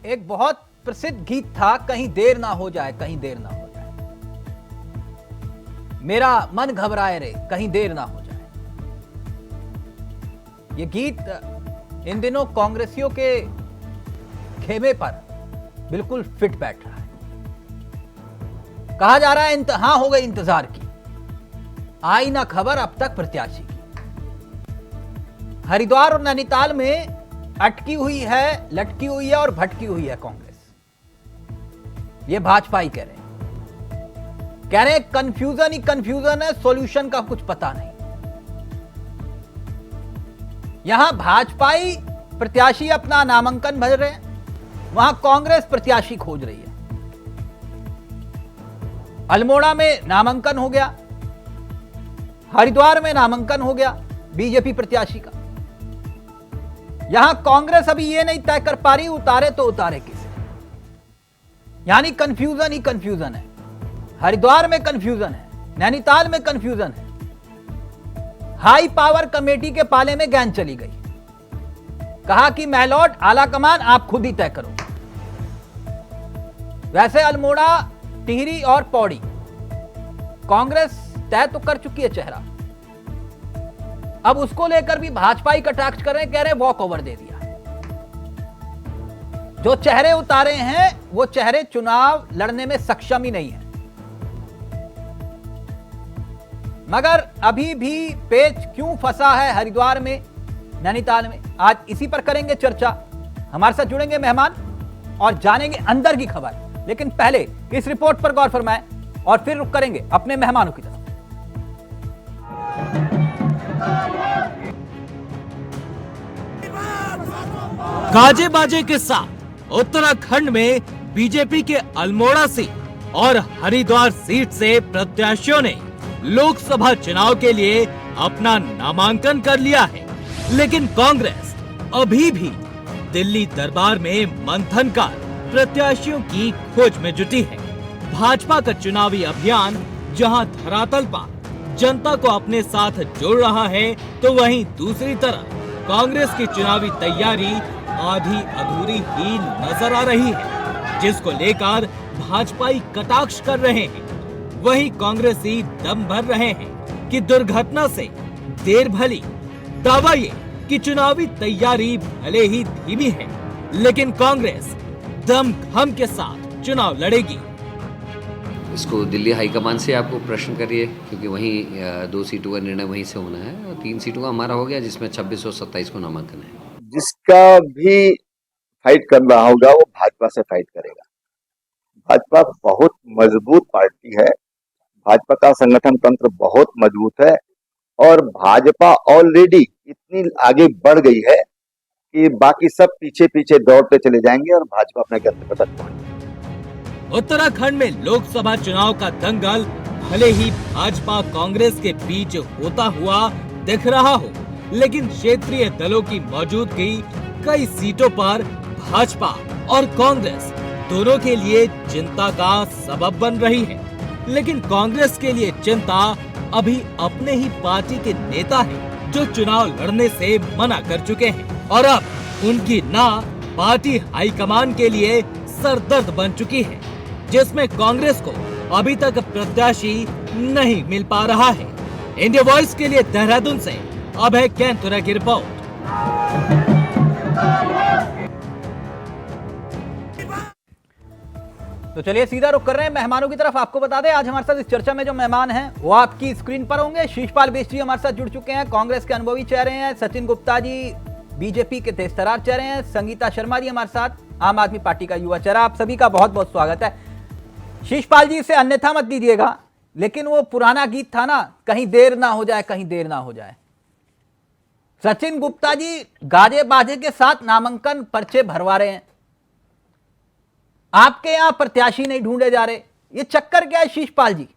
एक बहुत प्रसिद्ध गीत था, कहीं देर ना हो जाए, कहीं देर ना हो जाए, मेरा मन घबराए रे, कहीं देर ना हो जाए। यह गीत इन दिनों कांग्रेसियों के खेमे पर बिल्कुल फिट बैठ रहा है। कहा जा रहा है इंतहा हो गई इंतजार की, आई ना खबर अब तक प्रत्याशी की। हरिद्वार और नैनीताल में अटकी हुई है, लटकी हुई है और भटकी हुई है कांग्रेस। ये भाजपा ही कह रहे हैं कंफ्यूजन ही कंफ्यूजन है, सॉल्यूशन का कुछ पता नहीं। यहां भाजपाई प्रत्याशी अपना नामांकन भर रहे हैं, वहां कांग्रेस प्रत्याशी खोज रही है। अल्मोड़ा में नामांकन हो गया, हरिद्वार में नामांकन हो गया बीजेपी प्रत्याशी का। यहां कांग्रेस अभी यह नहीं तय कर पा रही उतारे तो उतारे किसे, यानी कंफ्यूजन ही कंफ्यूजन है। हरिद्वार में कंफ्यूजन है, नैनीताल में कंफ्यूजन है। हाई पावर कमेटी के पाले में गेंद चली गई, कहा कि मैलॉर्ड आला कमान आप खुद ही तय करो। वैसे अल्मोड़ा, टिहरी और पौड़ी कांग्रेस तय तो कर चुकी है चेहरा, अब उसको लेकर भी भाजपा ही कटाक्ष कर रहे हैं, कह रहे हैं वॉक ओवर दे दिया। जो चेहरे उतारे हैं वो चेहरे चुनाव लड़ने में सक्षम ही नहीं है। मगर अभी भी पेच क्यों फंसा है हरिद्वार में, नैनीताल में, आज इसी पर करेंगे चर्चा। हमारे साथ जुड़ेंगे मेहमान और जानेंगे अंदर की खबर। लेकिन पहले इस रिपोर्ट पर गौर फरमाएं और फिर रुक करेंगे अपने मेहमानों की तरफ। गाजे बाजे के साथ उत्तराखंड में बीजेपी के अल्मोड़ा सीट और हरिद्वार सीट से प्रत्याशियों ने लोकसभा चुनाव के लिए अपना नामांकन कर लिया है। लेकिन कांग्रेस अभी भी दिल्ली दरबार में मंथन कर प्रत्याशियों की खोज में जुटी है। भाजपा का चुनावी अभियान जहां धरातल पर जनता को अपने साथ जोड़ रहा है, तो वहीं दूसरी तरफ कांग्रेस की चुनावी तैयारी आधी अधूरी ही नजर आ रही है, जिसको लेकर भाजपाई कटाक्ष कर रहे हैं। वहीं कांग्रेसी दम भर रहे हैं कि दुर्घटना से देर भली। दावा ये कि चुनावी तैयारी भले ही धीमी है, लेकिन कांग्रेस दमखम के साथ चुनाव लड़ेगी। इसको दिल्ली हाईकमान से आपको प्रश्न करिए, क्योंकि वहीं 2 सीटों का निर्णय वहीं से होना है और 3 सीटों का हमारा हो गया, जिसमें 26 और 27 को नामांकन है। जिसका भी फाइट करना होगा वो भाजपा से फाइट करेगा। भाजपा बहुत मजबूत पार्टी है, भाजपा का संगठन तंत्र बहुत मजबूत है और भाजपा ऑलरेडी इतनी आगे बढ़ गई है कि बाकी सब पीछे पीछे दौड़ते चले जाएंगे और भाजपा अपने गंतव्य तक पहुंचेगी। उत्तराखंड में लोकसभा चुनाव का दंगल भले ही भाजपा कांग्रेस के बीच होता हुआ दिख रहा हो, लेकिन क्षेत्रीय दलों की मौजूदगी कई सीटों पर भाजपा और कांग्रेस दोनों के लिए चिंता का सबब बन रही है। लेकिन कांग्रेस के लिए चिंता अभी अपने ही पार्टी के नेता हैं, जो चुनाव लड़ने से मना कर चुके हैं और अब उनकी ना पार्टी हाईकमान के लिए सरदर्द बन चुकी है, जिसमें कांग्रेस को अभी तक प्रत्याशी नहीं मिल पा रहा है। इंडिया वॉइस के लिए देहरादून से अभय कैंथुरा की रिपोर्ट। तो चलिए सीधा रुक कर रहे हैं मेहमानों की तरफ। आपको बता दें आज हमारे साथ इस चर्चा में जो मेहमान हैं वो आपकी स्क्रीन पर होंगे। शीशपाल बेस्ट जी हमारे साथ जुड़ चुके हैं, कांग्रेस के अनुभवी चेहरे हैं। सचिन गुप्ता जी बीजेपी के तेजतर्रार चेहरे हैं। संगीता शर्मा जी हमारे साथ, आम आदमी पार्टी का युवा चेहरा। आप सभी का बहुत बहुत स्वागत है। शीशपाल जी से अन्यथा मत दीजिएगा, लेकिन वो पुराना गीत था ना, कहीं देर ना हो जाए, कहीं देर ना हो जाए। सचिन गुप्ता जी गाजे बाजे के साथ नामांकन पर्चे भरवा रहे हैं, आपके यहां प्रत्याशी नहीं ढूंढे जा रहे, ये चक्कर क्या है शीशपाल जी?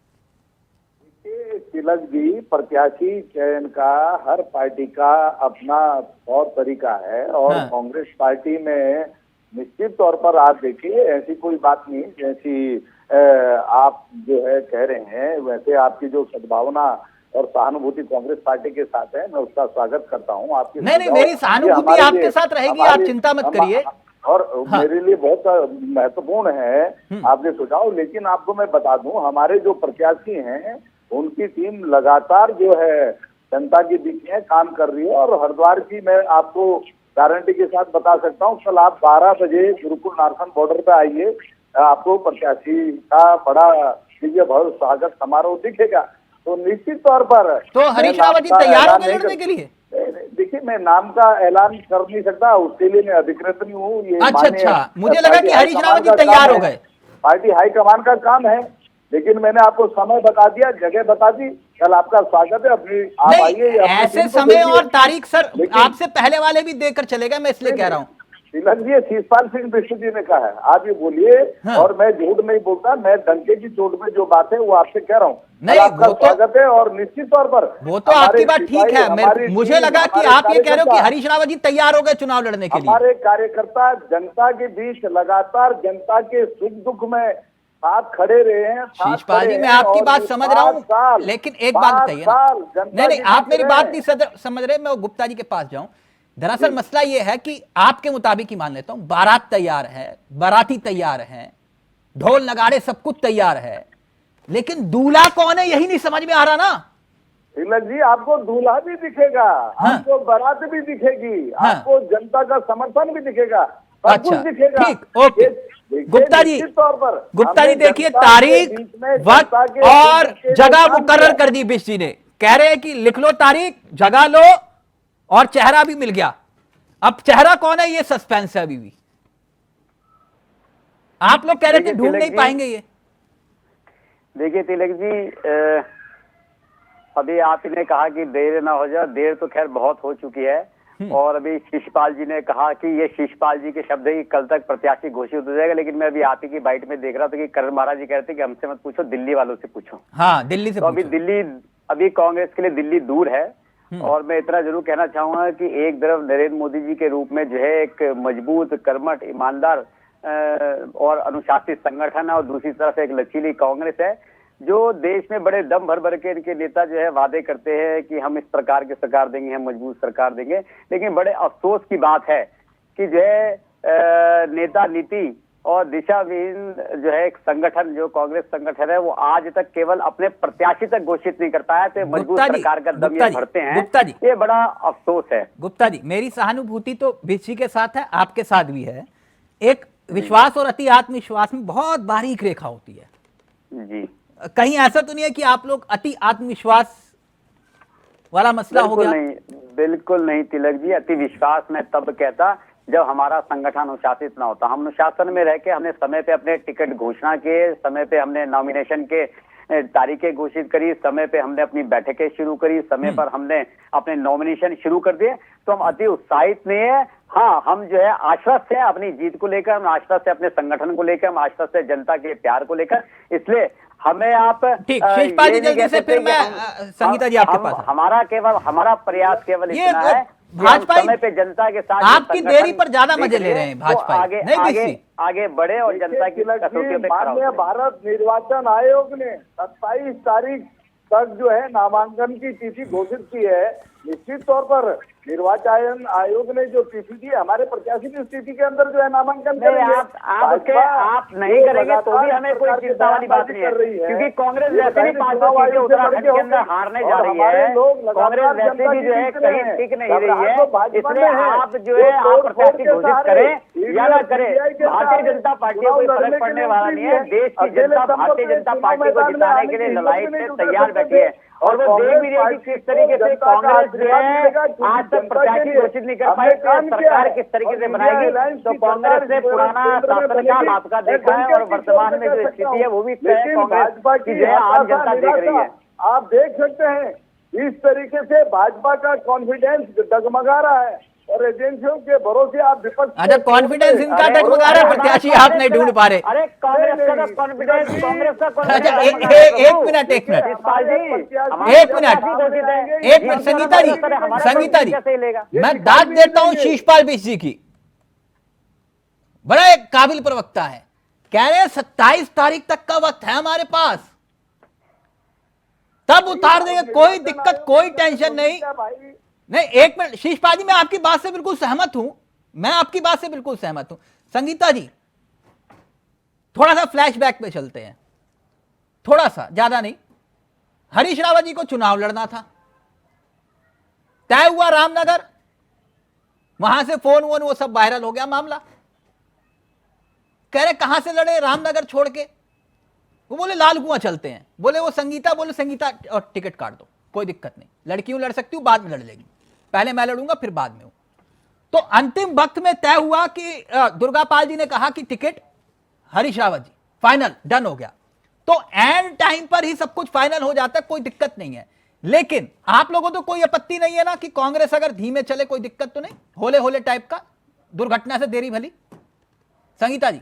तिलक जी, प्रत्याशी चयन का हर पार्टी का अपना तौर तरीका है और हाँ। कांग्रेस पार्टी में निश्चित तौर पर आप देखिए, ऐसी कोई बात नहीं जैसी आप जो है कह रहे हैं, वैसे आपकी जो सद्भावना और सहानुभूति कांग्रेस पार्टी के साथ है, मैं उसका स्वागत करता हूँ। आपकी नहीं, मेरी सहानुभूति आपके साथ रहेगी, आप चिंता मत करिए। और हाँ। मेरे लिए बहुत महत्वपूर्ण है आपके सुझाव, लेकिन आपको मैं बता दूं, हमारे जो प्रत्याशी हैं उनकी टीम लगातार जो है जनता के बीच में काम कर रही है। और हरिद्वार की मैं आपको गारंटी के साथ बता सकता हूं, कल आप 12 बजे गुरुकुल नारसन बॉर्डर पे आइए, आपको प्रत्याशी का बड़ा दिव्य भव्य स्वागत समारोह दिखेगा। तो निश्चित तौर पर तो हरीश रावत जी तैयार हो गए लड़ने के लिए? देखिए, मैं नाम का ऐलान कर नहीं सकता, उसके लिए मैं अधिकृत नहीं हूँ। ये अच्छा, मुझे लगा कि हरीश रावत जी तैयार हो गए। पार्टी हाईकमान का काम है, लेकिन मैंने आपको समय बता दिया, जगह बता दी। कल आपका स्वागत है, अपनी आप आइए। ऐसे समय और तारीख सर आपसे पहले वाले भी देकर चलेगा, मैं इसलिए कह रहा हूँ। तिलक जी, शीशपाल सिंह बिष्ट जी ने कहा है, आप ये बोलिए। हाँ। और मैं झूठ नहीं बोलता, मैं डंके की चोट में जो बात है वो आपसे कह रहा हूँ। नहीं, आपका स्वागत है और निश्चित तौर पर वो तो आपकी बात ठीक है। मुझे लगा कि आप ये कह रहे हो कि हरीश रावत जी तैयार हो गए चुनाव लड़ने के लिए। हमारे कार्यकर्ता जनता के बीच लगातार जनता के सुख दुख में साथ खड़े रहे हैं। शीशपाल जी, मैं आपकी बात समझ रहा हूँ, लेकिन एक बात बताइए ना। नहीं, आप मेरी बात नहीं समझ रहे। मैं गुप्ता जी के पास जाऊं। दरअसल मसला ये है कि आपके मुताबिक ही मान लेता हूं, बारात तैयार है, बाराती तैयार है, ढोल नगाड़े सब कुछ तैयार है, लेकिन दूल्हा कौन है यही नहीं समझ में आ रहा ना। तिलक जी, आपको दूल्हा भी दिखेगा, हाँ। आपको बारात भी दिखेगी, हाँ। आपको जनता का समर्थन भी दिखेगा, सब अच्छा, कुछ दिखेगा। ठीक, ओके। गुप्ता जी, गुप्ता जी देखिए, तारीख, वक्त और जगह मुकर्रर कर दी बिष्ट जी ने। कह रहे हैं कि लिख लो तारीख, जगह लो और चेहरा भी मिल गया। अब चेहरा कौन है ये सस्पेंस है अभी भी। आप लोग कह रहे थे ढूंढ नहीं पाएंगे ये। देखिए तिलक जी, अभी आपने कहा कि देर ना हो जाए, देर तो खैर बहुत हो चुकी है। और अभी शिशपाल जी ने कहा कि ये शिशपाल जी के शब्द है कि कल तक प्रत्याशी घोषित हो जाएगा, लेकिन मैं अभी आप ही की बाइट में देख रहा था कि करण महाराज जी कहते कि हमसे मत पूछो, दिल्ली वालों से पूछो। हाँ, दिल्ली से तो अभी कांग्रेस के लिए दिल्ली दूर है। और मैं इतना जरूर कहना चाहूंगा कि एक तरफ नरेंद्र मोदी जी के रूप में जो है एक मजबूत, कर्मठ, ईमानदार और अनुशासित संगठन है, और दूसरी तरफ एक लचीली कांग्रेस है जो देश में बड़े दम भर भर के इनके नेता जो है वादे करते हैं कि हम इस प्रकार की सरकार देंगे, हम मजबूत सरकार देंगे। लेकिन बड़े अफसोस की बात है कि जो है नेता नीति और दिशाविहीन जो है एक संगठन, जो कांग्रेस संगठन है, वो आज तक केवल अपने प्रत्याशी तक घोषित नहीं कर पाया। तो मजबूत सरकार का दम ये भरते हैं, ये बड़ा अफसोस है। गुप्ता जी, मेरी सहानुभूति तो बिष्ट के साथ है, आपके साथ भी है। एक विश्वास और अति आत्मविश्वास में बहुत बारीक रेखा होती है जी। कहीं ऐसा तो नहीं है कि आप लोग अति आत्मविश्वास वाला मसला हो गया? बिल्कुल नहीं तिलक जी, अति विश्वास मैं तब कहता जब हमारा संगठन अनुशासित ना होता। हम अनुशासन में रह के हमने समय पे अपने टिकट घोषणा किए, समय पे हमने नॉमिनेशन के तारीखें घोषित करी, समय पे हमने अपनी बैठकें शुरू करी, समय पर हमने अपने नॉमिनेशन शुरू कर दिए। तो हम अति उत्साहित नहीं है। हाँ, हम जो है आश्वस्त है अपनी जीत को लेकर, हम आश्वस्त है अपने संगठन को लेकर, हम आश्वस्त है जनता के प्यार को लेकर। इसलिए हमें आप ठीक, शिशपाल जी जल्दी से, फिर मैं संगीता जी आपके पास। हमारा प्रयास केवल इतना है, भाजपा समय पे जनता के साथ आपकी देरी पर ज्यादा मजे ले रहे हैं भाजपा। आगे बढ़े और जनता की कसौटियों पे खड़ा हो। भारत निर्वाचन आयोग ने 27 तारीख तक जो है नामांकन की तिथि घोषित की है। निश्चित तौर पर निर्वाचन आयोग ने जो तिथि दी, हमारे प्रत्याशी की स्थिति के अंदर जो है नामांकन करेंगे। आप नहीं करेंगे तो भी हमें कोई चिंता वाली बात नहीं है, क्योंकि कांग्रेस वैसे भी 5 सीटें उत्तराखंड के अंदर हारने जा रही है। कांग्रेस वैसे भी जो है कहीं टिक नहीं रही है। इसलिए आप जो है आप प्रत्याशी घोषित करें या ना करें, भारतीय जनता पार्टी को कोई फर्क पड़ने वाला नहीं है। देश की जनता भारतीय जनता पार्टी को जिताने के लिए लड़ाई में तैयार बैठी है, और वो देख भी रही है कि किस तरीके से कांग्रेस जो है आज तक प्रत्याशी घोषित नहीं कर पाई, सरकार किस तरीके से बनाएगी। तो कांग्रेस ने पुराना शासनकाल आपका देखा है, और वर्तमान में जो स्थिति है वो भी कांग्रेस की जो है आम जनता देख रही है। आप देख सकते हैं इस तरीके से भाजपा का कॉन्फिडेंस डगमगा रहा है। और एजेंसियों के भरोसे आप विपक्ष अच्छा, कॉन्फिडेंस इनका डगमगा रहा है, प्रत्याशी आप नहीं ढूंढ पा रहे। अरे कांग्रेस का तो कॉन्फिडेंस, कांग्रेस का अच्छा, एक मिनट संगीता जी, मैं दाद देता हूं शीशपाल बिष्ट जी की, बड़ा एक काबिल प्रवक्ता है, कह रहे हैं 27 तारीख तक का वक्त है हमारे पास, तब उतार देंगे, कोई दिक्कत, कोई टेंशन नहीं। नहीं, एक मिनट शीशपाल जी, मैं आपकी बात से बिल्कुल सहमत हूं, मैं आपकी बात से बिल्कुल सहमत हूं। संगीता जी, थोड़ा सा फ्लैशबैक पे चलते हैं, थोड़ा सा, ज्यादा नहीं। हरीश रावत जी को चुनाव लड़ना था, तय हुआ रामनगर, वहां से फोन वोन वो सब वायरल हो गया मामला, कह रहे कहां से लड़े, रामनगर छोड़ के, वो बोले लाल कुआं चलते हैं, बोले वो संगीता, बोले संगीता और टिकट काट दो, कोई दिक्कत नहीं, लड़की हूं, लड़ सकती हूं, बाद में लड़ लेगी, पहले मैं लड़ूंगा फिर बाद में हूं। तो अंतिम वक्त में तय हुआ कि दुर्गापाल जी ने कहा कि ticket Harish Rawat ji, final done हो गया। तो एंड टाइम पर ही सब कुछ फाइनल हो जाता है, कोई दिक्कत नहीं है। लेकिन आप लोगों तो कोई आपत्ति नहीं है ना कि कांग्रेस अगर धीमे चले, कोई दिक्कत तो नहीं, होले होले टाइप का, दुर्घटना से देरी भली। संगीता जी।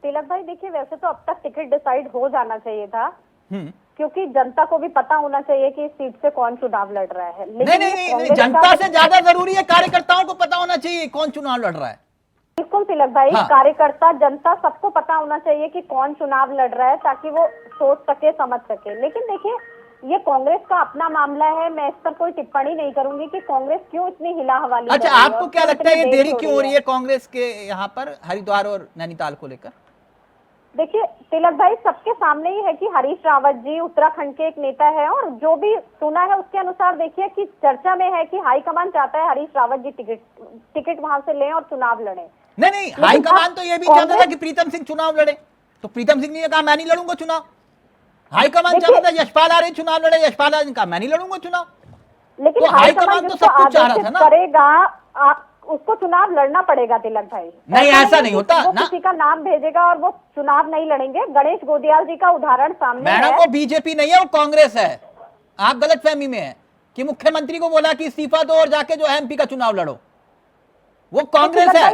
तिलक भाई देखिए, वैसे तो अब तक टिकट डिसाइड हो जाना चाहिए था, क्योंकि जनता को भी पता होना चाहिए कि इस सीट से कौन चुनाव लड़ रहा है। नहीं, जनता से ज्यादा जरूरी है कार्यकर्ताओं को पता होना चाहिए कौन चुनाव लड़ रहा है। बिल्कुल तिलक भाई, हाँ। कार्यकर्ता, जनता, सबको पता होना चाहिए कि कौन चुनाव लड़ रहा है, ताकि वो सोच सके, समझ सके। लेकिन देखिए, ये कांग्रेस का अपना मामला है, मैं इस पर कोई टिप्पणी नहीं करूंगी कि कांग्रेस क्यों इतनी हिला हवाली। अच्छा, आपको क्या लगता है ये देरी क्यों हो रही है कांग्रेस के यहाँ पर हरिद्वार और नैनीताल को लेकर? देखिए तिलक भाई, सबके सामने ही है कि हरीश रावत जी उत्तराखंड के एक नेता है, और जो भी सुना है उसके अनुसार देखिए कि चर्चा में है कि हाईकमान चाहता है हरीश रावत जी टिकट वहां से लें और चुनाव लड़ें। नहीं, हाईकमान तो ये भी चाहता था कि प्रीतम सिंह चुनाव लड़े, तो प्रीतम सिंह ने कहा मैं नहीं लड़ूंगा चुनाव। हाईकमान चाहता था यशपाल आर्य चुनाव लड़े, यशपाल आर्य ने कहा मैं नहीं लड़ूंगा चुनाव। लेकिन हाईकमान तो सब कुछ चाह रहा था ना, करेगा उसको चुनाव लड़ना पड़ेगा तिलक भाई। नहीं, ऐसा नहीं होता वो ना, किसी का नाम भेजेगा और वो चुनाव नहीं लड़ेंगे। गणेश गोदियाल जी का उदाहरण सामने है। मैडम वो बीजेपी नहीं है, वो कांग्रेस है, आप गलतफहमी में है कि मुख्यमंत्री को बोला कि इस्तीफा दो और जाके जो है एमपी का चुनाव लड़ो, वो कांग्रेस है।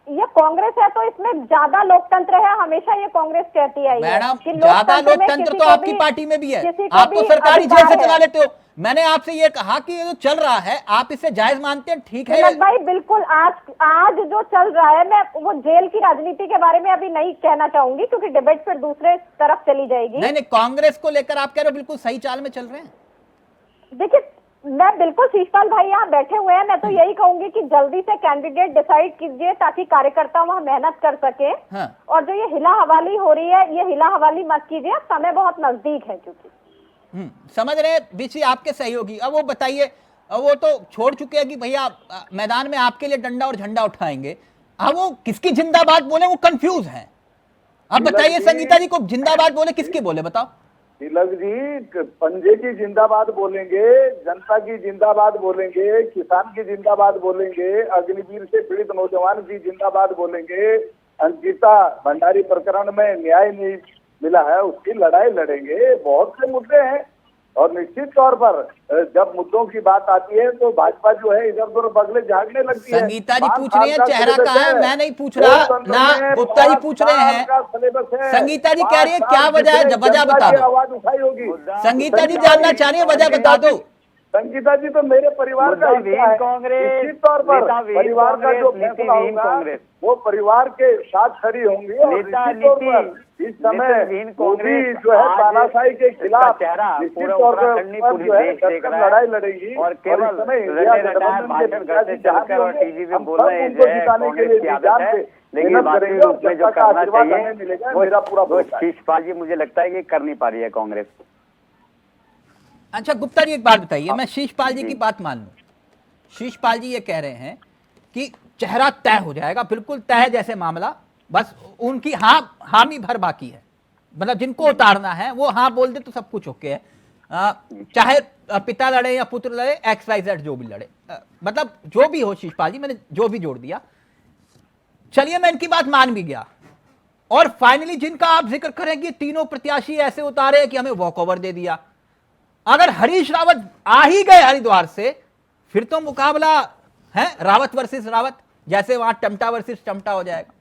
ये कांग्रेस है, तो इसमें ज्यादा लोकतंत्र है, हमेशा ये कांग्रेस कहती आई है। मैडम ज्यादा लोकतंत्र तो आपकी पार्टी में भी है, आप तो सरकारी जेल से चला लेते हो। मैंने आपसे ये कहा कि ये जो चल रहा है आप इसे जायज मानते हैं, ठीक है भाई? बिल्कुल, आज जो चल रहा है, मैं वो जेल की राजनीति के बारे में अभी नहीं कहना चाहूंगी, क्योंकि डिबेट फिर दूसरे तरफ चली जाएगी। नहीं, कांग्रेस को लेकर आप कह रहे हो बिल्कुल सही चाल में चल रहे हैं। देखिए, मैं बिल्कुल, शीशपाल भाई यहाँ बैठे हुए हैं, मैं तो यही कहूंगी कि जल्दी से कैंडिडेट डिसाइड कीजिए, ताकि कार्यकर्ता वहाँ मेहनत कर सके। हाँ। और जो ये हिला हवाली हो रही है, ये हिला हवाली मत कीजिए, समय बहुत नजदीक है। क्योंकि समझ रहे बीसी आपके सहयोगी। अब वो बताइए, अब वो तो छोड़ चुके हैं कि भैया मैदान में आपके लिए डंडा और झंडा उठाएंगे, अब वो किसकी जिंदाबाद बोले, वो कंफ्यूज हैं। अब बताइए संगीता जी को जिंदाबाद बोले, किसकी बोले बताओ? तिलक जी, पंजे की जिंदाबाद बोलेंगे, जनता की जिंदाबाद बोलेंगे, किसान की जिंदाबाद बोलेंगे, अग्निवीर से पीड़ित नौजवान की जिंदाबाद बोलेंगे, अंकिता भंडारी प्रकरण में न्याय नहीं मिला है उसकी लड़ाई लड़ेंगे। बहुत से मुद्दे हैं, और निश्चित तौर पर जब मुद्दों की बात आती है तो भाजपा जो है इधर उधर बगले झाड़ने लगती है। संगीता जी पूछ रही है चेहरा कहाँ है, मैं नहीं पूछ रहा ना, गुप्ता जी पूछ रहे हैं। संगीता जी कह रही है क्या वजह है, वजह बता दो। आवाज उठाई होगी, संगीता जी जानना चाह रही है, वजह बता दो। संगीता जी तो मेरे परिवार का हिस्सा है, निश्चित तौर पर परिवार का जो फैसला होगा वो परिवार के साथ खड़ी होंगी। इस समय मोदी जो है तानाशाही के खिलाफ निश्चित तौर पर जो है लड़ाई लड़ेगी, और केवल भाषण करते चलकर और टीवी में बोल रहे हैं कांग्रेस की आदत है, लेकिन वास्तविक रूप में जो करना चाहिए वो शीशपाल जी मुझे लगता है कि कर नहीं पा रही है कांग्रेस। अच्छा गुप्ता जी एक बात बताइए, मैं शीशपाल जी की बात मान लूं, शीशपाल जी ये कह रहे हैं कि चेहरा तय हो जाएगा, बिल्कुल तय है जैसे मामला, बस उनकी हामी भर बाकी है, मतलब जिनको उतारना है वो हाँ बोल दे तो सब कुछ ओके है, चाहे पिता लड़े या पुत्र लड़े, XYZ जो भी लड़े, मतलब जो भी हो। शीशपाल जी मैंने जो भी जोड़ दिया, चलिए मैं इनकी बात मान भी गया। और फाइनली जिनका आप जिक्र करेंगे, तीनों प्रत्याशी ऐसे उतारे कि हमें वॉकओवर दे दिया। अगर हरीश रावत आ ही गए हरिद्वार से, फिर तो मुकाबला है रावत वर्सेस रावत, जैसे वहां टमटा वर्सेस टमटा हो जाएगा,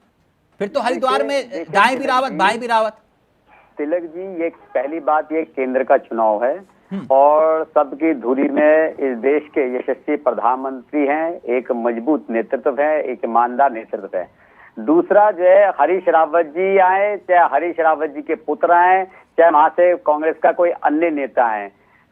फिर तो हरिद्वार में दाएं भी रावत बाएं भी रावत। तिलक जी, ये पहली बात, ये केंद्र का चुनाव है और सबकी धुरी में इस देश के यशस्वी प्रधानमंत्री हैं, एक मजबूत नेतृत्व है, एक ईमानदार नेतृत्व है। दूसरा जो है, हरीश रावत जी आए, चाहे हरीश रावत जी के पुत्र आए, चाहे वहां से कांग्रेस का कोई अन्य नेता है,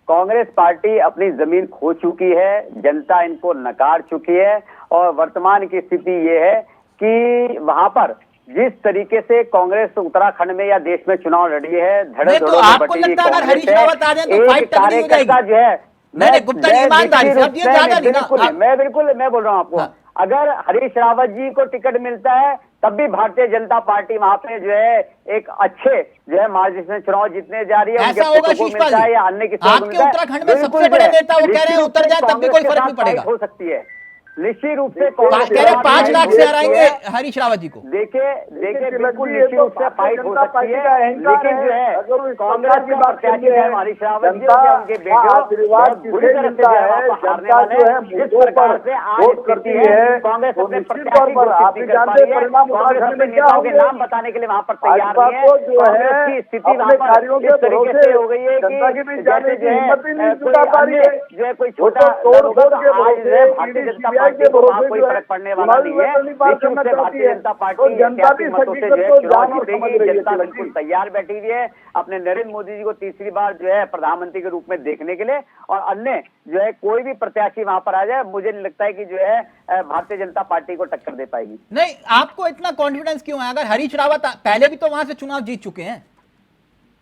कांग्रेस पार्टी अपनी जमीन खो चुकी है, जनता इनको नकार चुकी है और वर्तमान की स्थिति ये है कि वहां पर जिस तरीके से कांग्रेस उत्तराखंड में या देश में चुनाव लड़ी है, धड़े तो आपको लगता है अगर हरीश रावत आ जाए तो फाइट तगड़ी हो जाएगी? जो है, नहीं गुप्ता जी ईमानदारी से, अब ये ज्यादा नहीं ना, मैं बोल रहा हूँ आपको, अगर हरीश रावत जी को टिकट मिलता है तब भी भारतीय जनता पार्टी वहां पे जो है एक अच्छे जो है मार्जिन में चुनाव जीतने जा रही है। ऐसा होगा शीशपाल जी, या अन्य किसी आपके उत्तराखंड में सबसे बड़े नेता वो कह रहे हैं उतर जाए तब भी कोई फर्क नहीं पड़ेगा, हो सकती है निश्चित रूप से। कह रहे 5 लाख से हराएंगे हरीश रावत जी को। देखिए बिल्कुल निश्चित रूप से फाइट हो सकती है, लेकिन जो है कांग्रेस की प्रत्याशी है हरीश रावत जी, उनके बेटे बुरी तरह से हारने वाले हैं। जिस प्रकार से आज स्थिति है, कांग्रेस अपने प्रत्याशी को नहीं कर पा रही है, कांग्रेस अपने नेताओं के नाम बताने के लिए वहां पर तैयार नहीं है। कांग्रेस की स्थिति वहां पर इस तरीके से हो गई है कि जैसे जो है कोई छोटा आज जो है भारतीय जनता पार्टी को वहां कोई फर्क पड़ने वाला नहीं है। निश्चित रूप से भारतीय जनता पार्टी ऐतिहासिक मतों से जो है चुनाव जीतेगी। जनता बिल्कुल तैयार बैठी हुई है अपने नरेंद्र मोदी जी को तीसरी बार जो है प्रधानमंत्री के रूप में देखने के लिए, और अन्य जो है कोई भी प्रत्याशी वहां पर आ जाए, मुझे नहीं लगता है कि जो है भारतीय जनता पार्टी को टक्कर दे पाएगी। नहीं, आपको इतना कॉन्फिडेंस क्यों है? अगर हरीश रावत पहले भी तो वहां से चुनाव जीत चुके हैं।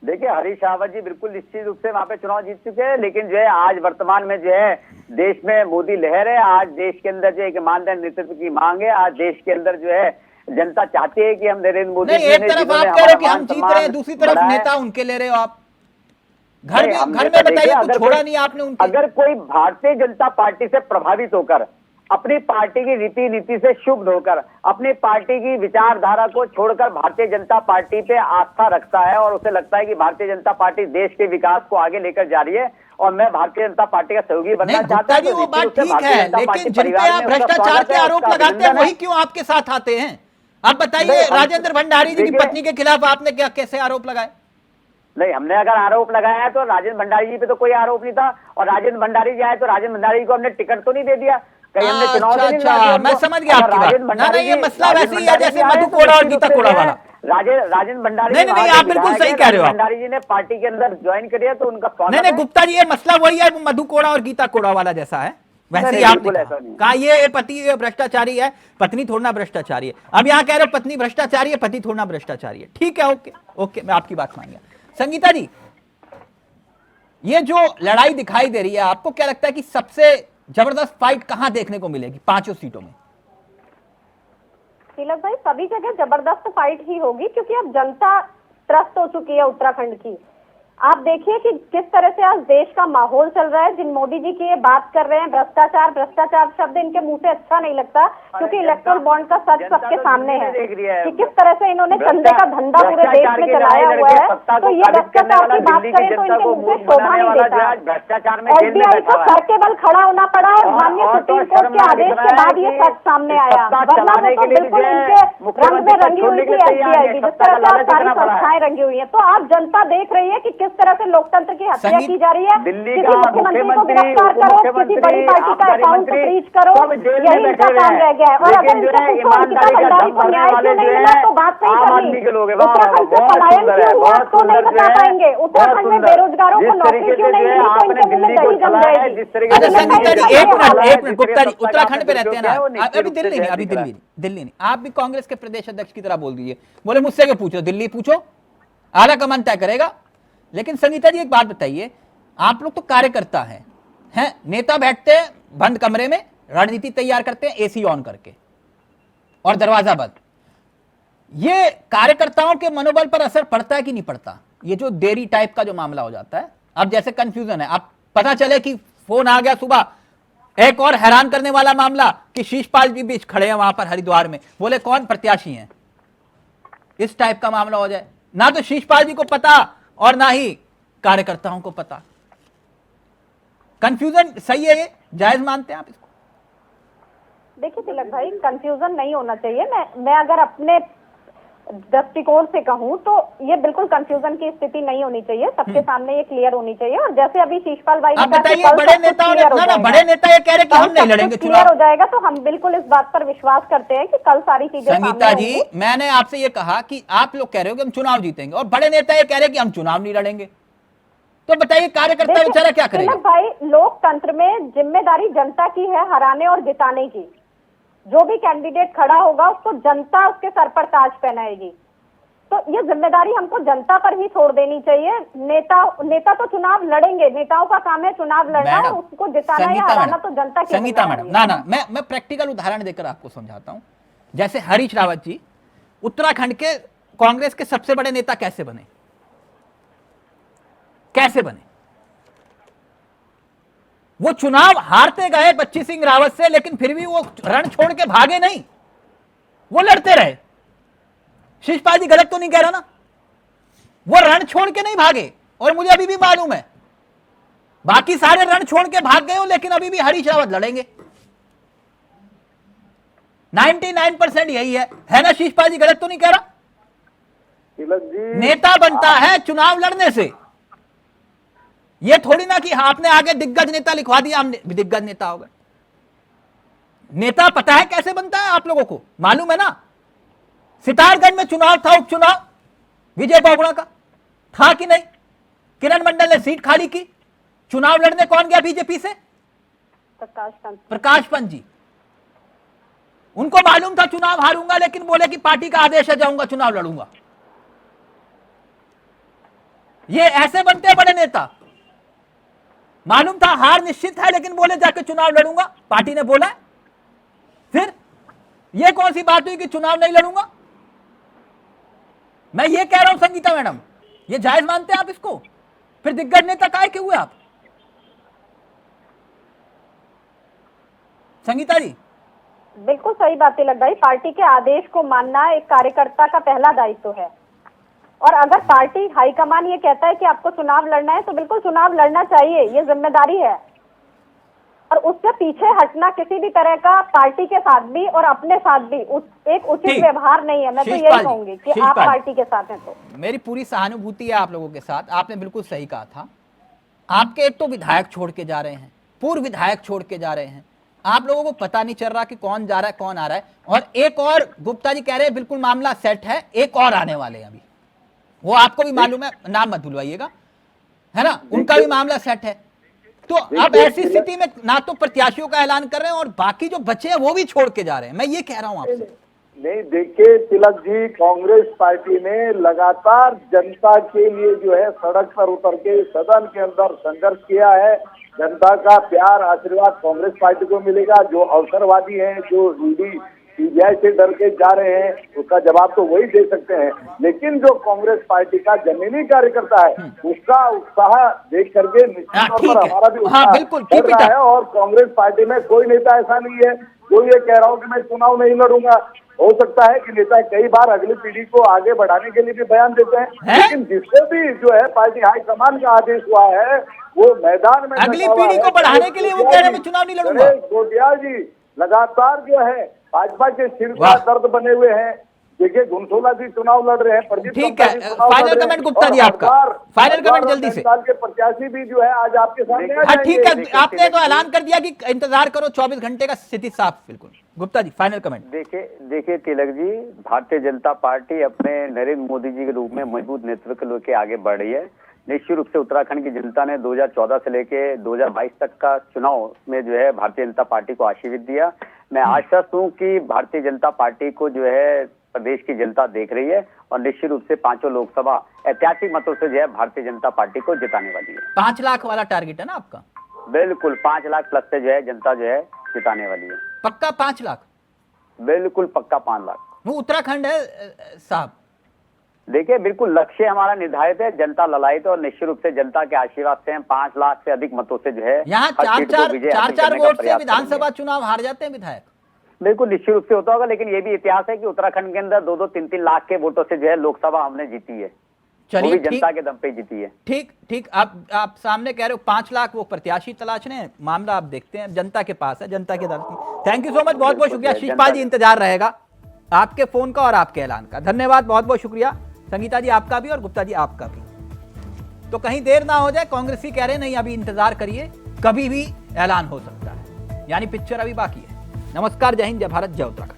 देखिए हरीश रावत जी बिल्कुल निश्चित रूप से वहां पे चुनाव जीत चुके हैं, लेकिन जो है आज वर्तमान में जो है देश में मोदी लहर है, आज देश के अंदर जो एक ईमानदार नेतृत्व की मांग है, आज देश के अंदर जो है जनता चाहती है कि हम नरेंद्र मोदी एक तरफ आप कह रहे हो कि हम जीत रहे हैं, दूसरी तरफ नेता उनके ले रहे हो आप। घर में बताइए कुछ छोड़ा नहीं आपने उनके। अगर कोई भारतीय जनता पार्टी से प्रभावित होकर, अपनी पार्टी की रीति नीति से शुभ होकर, अपनी पार्टी की विचारधारा को छोड़कर भारतीय जनता पार्टी पे आस्था रखता है और उसे लगता है कि भारतीय जनता पार्टी देश के विकास को आगे लेकर जा रही है और मैं भारतीय जनता पार्टी का सहयोगी बनना चाहता हूं, वो बात ठीक है, लेकिन जिन पे आप भ्रष्टाचार के आरोप लगाते हैं वही क्यों आपके साथ आते हैं? आप बताइए, राजेंद्र भंडारी जी की पत्नी के खिलाफ आपने क्या कैसे आरोप लगाए? नहीं, हमने अगर आरोप लगाया है तो राजेंद्र भंडारी जी पे तो कोई आरोप नहीं था, और राजेंद्र भंडारी जी आए तो राजेंद्र भंडारी जी को हमने टिकट तो नहीं दे दिया। अच्छा, मैं समझ गया आपकी बात। ना ये मसला वैसे ही है जैसे मधु कोड़ा और गीता कोड़ा वाला। राजेंद्र भंडारी नहीं, आप बिल्कुल सही कह रहे हो। भंडारी जी ने पार्टी के अंदर ज्वाइन किया तो उनका नहीं, गुप्ता जी ये मसला वही है, मधु कोड़ा और गीता कोड़ा वाला जैसा है वैसे ही आपने कहा ये पति भ्रष्टाचारी है, पत्नी थोड़ा भ्रष्टाचारी है। अब यहाँ कह रहे हो पत्नी भ्रष्टाचारी है, पति थोड़ा भ्रष्टाचारी है। ठीक है, ओके, मैं आपकी बात मान गया। संगीता जी, ये जो लड़ाई दिखाई दे रही है, आपको क्या लगता है कि सबसे जबरदस्त फाइट कहां देखने को मिलेगी 5 सीटों में? तिलक भाई, सभी जगह जबरदस्त फाइट ही होगी, क्योंकि अब जनता त्रस्त हो चुकी है उत्तराखंड की। आप देखिए कि किस तरह से आज देश का माहौल चल रहा है। जिन मोदी जी की ये बात कर रहे हैं, भ्रष्टाचार शब्द इनके मुंह से अच्छा नहीं लगता, क्योंकि इलेक्टोरल बॉन्ड का सच सबके सामने है कि किस तरह से इन्होंने चंदे का धंधा पूरे देश में चलाया हुआ है। तो ये भ्रष्टाचार की बात करें तो इनके मुंह से शोभा नहीं देता। एसबीआई को सर के बल खड़ा होना पड़ा और माननीय सुप्रीम कोर्ट के आदेश के बाद ये सच सामने आया, वरना तो बिल्कुल इनके रंग में रंगी हुई थी एसबीआई की, जिस तरह से सारी संस्थाएं रंगी हुई है। तो आप जनता देख रही है कि किस तरह से लोकतंत्र की हत्या की जा रही है। दिल्ली किसी का मुख्यमंत्री को गिरफ्तार करो, किसी बड़ी पार्टी का अकाउंट फ्रीज करो, यही इनका काम रह गया है। और अगर इनसे पूछो अंकिता भंडारी को न्याय क्यों नहीं मिला तो बात सही करनी। उत्तराखंड से पलायन क्यों हुआ तो नहीं बता पाएंगे। उत्तराखंड में बेरोजगारों को नौकरी क्यों नहीं मिली तो इनके मुंह में दही जम जाएगी। एक मिनट गुप्ता जी, उत्तराखंड पे रहते हैं ना, अभी दिल्ली नहीं, आप भी कांग्रेस के प्रदेश अध्यक्ष की तरह बोल दीजिए, बोले मुझसे क्यों पूछो, दिल्ली पूछो, आला कमान तय करेगा। लेकिन संगीता जी एक बात बताइए, आप लोग तो कार्यकर्ता हैं, नेता बैठते हैं बंद कमरे में, रणनीति तैयार करते हैं एसी ऑन करके और दरवाजा बंद। ये कार्यकर्ताओं के मनोबल पर असर पड़ता है कि नहीं पड़ता? ये जो देरी टाइप का जो मामला हो जाता है, अब जैसे कंफ्यूजन है, अब पता चले कि फोन आ गया सुबह, एक और हैरान करने वाला मामला कि शीशपाल जी बीच खड़े हैं वहां पर हरिद्वार में, बोले कौन प्रत्याशी हैं, इस टाइप का मामला हो जाए, ना तो शीशपाल जी को पता और ना ही कार्यकर्ताओं को पता। कंफ्यूजन सही है, ये जायज मानते हैं आप इसको? देखिए तिलक भाई, कंफ्यूजन नहीं होना चाहिए। मैं अगर अपने दृष्टिकोण से कहूँ तो ये बिल्कुल कंफ्यूजन की स्थिति नहीं होनी चाहिए, सबके सामने ये क्लियर होनी चाहिए। और जैसे अभी शीशपाल भाई आप बताइए, बड़े नेताओं ने बड़े नेता ये कह रहे कि हम नहीं लड़ेंगे चुनाव, क्लियर हो जाएगा, तो हम बिल्कुल इस बात पर विश्वास करते हैं कि कल सारी चीजें संगीता जी, मैंने आपसे ये कहा कि आप लोग कह रहे हो कि हम चुनाव जीतेंगे और बड़े नेता ये कह रहे हैं कि हम चुनाव नहीं लड़ेंगे, तो बताइए कार्यकर्ता बेचारा क्या करेगा? तिलक भाई, लोकतंत्र में जिम्मेदारी जनता की है हराने और जिताने की। जो भी कैंडिडेट खड़ा होगा उसको जनता उसके सर पर ताज पहनाएगी, तो ये जिम्मेदारी हमको जनता पर ही छोड़ देनी चाहिए। नेता तो चुनाव लड़ेंगे, नेताओं का काम है चुनाव लड़ना, और उसको जिताना या हराना तो जनता की। संगीता मैडम, ना मैं प्रैक्टिकल उदाहरण देकर आपको समझाता हूं। जैसे हरीश रावत जी उत्तराखंड के कांग्रेस के सबसे बड़े नेता कैसे बने? वो चुनाव हारते गए बच्ची सिंह रावत से, लेकिन फिर भी वो रण छोड़ के भागे नहीं, वो लड़ते रहे। शिषपाल जी गलत तो नहीं कह रहा ना? वो रण छोड़ के नहीं भागे, और मुझे अभी भी मालूम है बाकी सारे रण छोड़ के भाग गए हो, लेकिन अभी भी हरीश रावत लड़ेंगे। 99% यही है ना? शिषपाल जी गलत तो नहीं कह रहा? नेता बनता है चुनाव लड़ने से, ये थोड़ी ना कि आपने आगे दिग्गज नेता लिखवा दिया, हम दिग्गज नेता हो गए। नेता पता है कैसे बनता है? आप लोगों को मालूम है ना? सितारगंज में चुनाव था, उपचुनाव विजय बावड़ा का था कि नहीं? किरण मंडल ने सीट खाली की, चुनाव लड़ने कौन गया बीजेपी से? प्रकाश पंत जी। उनको मालूम था चुनाव हारूंगा, लेकिन बोले कि पार्टी का आदेश है, जाऊंगा चुनाव लड़ूंगा। ये ऐसे बनते हैं बड़े नेता। मालूम था हार निश्चित है, लेकिन बोले जाके चुनाव लड़ूंगा, पार्टी ने बोला है। फिर ये कौन सी बात हुई कि चुनाव नहीं लड़ूंगा? मैं ये कह रहा हूं संगीता मैडम, ये जायज मानते हैं आप इसको? फिर दिग्गज नेता काहे के हुए आप? संगीता जी बिल्कुल सही बातें लग गई। पार्टी के आदेश को मानना एक कार्यकर्ता का पहला दायित्व है, और अगर पार्टी हाईकमान ये कहता है कि आपको चुनाव लड़ना है तो बिल्कुल चुनाव लड़ना चाहिए, ये जिम्मेदारी है। और उससे पीछे हटना किसी भी तरह का पार्टी के साथ भी और अपने साथ भी एक उचित व्यवहार नहीं है। मैं तो यही कहूंगी कि आप पार्टी के साथ हैं। तो मेरी पूरी सहानुभूति है आप लोगों के साथ, आपने बिल्कुल सही कहा था। आपके एक तो विधायक छोड़ के जा रहे हैं, पूर्व विधायक छोड़ के जा रहे हैं, आप लोगों को पता नहीं चल रहा कि कौन जा रहा है कौन आ रहा है। और एक और गुप्ता जी कह रहे हैं बिल्कुल मामला सेट है, एक और आने वाले हैं अभी, वो आपको भी मालूम है, नाम मत भूलवाइएगा, है ना? उनका भी मामला सेट है। तो अब ऐसी स्थिति में ना तो प्रत्याशियों का ऐलान कर रहे हैं और बाकी जो बचे हैं वो भी छोड़ के जा रहे हैं। मैं ये कह रहा हूं आपसे। नहीं, देखिए तिलक जी, कांग्रेस पार्टी ने लगातार जनता के लिए जो है सड़क पर उतर के सदन के अंदर संघर्ष किया है। जनता का प्यार आशीर्वाद कांग्रेस पार्टी को मिलेगा। जो अवसरवादी हैं, जो ईडी सीबीआई से डर के जा रहे हैं, उसका जवाब तो वही दे सकते हैं। लेकिन जो कांग्रेस पार्टी का जमीनी कार्यकर्ता है, उसका उत्साह देख करके निश्चित तौर पर हमारा भी उत्साह बढ़ रहा है। और कांग्रेस पार्टी में कोई नेता ऐसा नहीं है जो ये कह रहा हो कि मैं चुनाव नहीं लड़ूंगा। हो सकता है कि नेता कई बार अगली पीढ़ी को आगे बढ़ाने के लिए भी बयान देते हैं, लेकिन जिससे भी जो है पार्टी हाईकमान का आदेश हुआ है वो मैदान में अगली पीढ़ी को बढ़ाने के लिए वो कह रहे हैं चुनाव नहीं लड़ूंगा। गोटिया जी लगातार जो है भाजपा के सिर का दर्द बने हुए हैं। देखिए घुनसोला जी चुनाव लड़ रहे हैं। ठीक है, फाइनल कमेंट गुप्ता जी आपका, फाइनल कमेंट जल्दी से। साल के प्रत्याशी भी जो है आज आपके सामने। हाँ ठीक है, आपने तो ऐलान कर दिया कि इंतजार करो 24 घंटे का, स्थिति साफ। बिल्कुल गुप्ता जी फाइनल कमेंट। देखिए तिलक जी, भारतीय जनता पार्टी अपने नरेंद्र मोदी जी के रूप में मजबूत नेतृत्व लेके आगे बढ़ रही है। निश्चित रूप से उत्तराखंड की जनता ने 2014 से लेके 2022 तक का चुनाव में जो है भारतीय जनता पार्टी को आशीर्वाद दिया। मैं आश्वस्त हूँ कि भारतीय जनता पार्टी को जो है प्रदेश की जनता देख रही है और निश्चित रूप से 5 लोकसभा ऐतिहासिक मतों से जो है भारतीय जनता पार्टी को जिताने वाली है। 5 लाख वाला टारगेट है ना आपका? बिल्कुल 5 लाख प्लस से जो है जनता जो है जिताने वाली है। पक्का 5 लाख? बिल्कुल पक्का 5 लाख। वो उत्तराखंड है साहब। देखिए बिल्कुल लक्ष्य हमारा निर्धारित है, जनता ललायित और निश्चित रूप से जनता के आशीर्वाद से हम 5 लाख से अधिक मतों से जो है यहाँ 4 वोट से विधानसभा चुनाव हार जाते हैं विधायक। बिल्कुल निश्चित रूप से होता होगा, लेकिन ये भी इतिहास है कि उत्तराखंड के अंदर 2-2, 3-3 लाख के वोटों से जो है लोकसभा हमने जीती है। वो चलिए भी ठीक जनता के दम पे जीती है। ठीक ठीक, आप सामने कह रहे हो 5 लाख वो प्रत्याशी तलाश रहे हैं, मामला आप देखते हैं जनता के पास है, जनता के दर की। थैंक यू सो मच, बहुत बहुत शुक्रिया शिषपाल जी, इंतजार रहेगा आपके फोन का और आपके ऐलान का। धन्यवाद, बहुत बहुत शुक्रिया संगीता जी आपका भी और गुप्ता जी आपका भी। तो कहीं देर ना हो जाए, कांग्रेसी कह रहे नहीं अभी इंतजार करिए, कभी भी ऐलान हो सकता है, यानी पिक्चर अभी बाकी है। नमस्कार, जय हिंद, जय भारत, जय उत्तराखंड।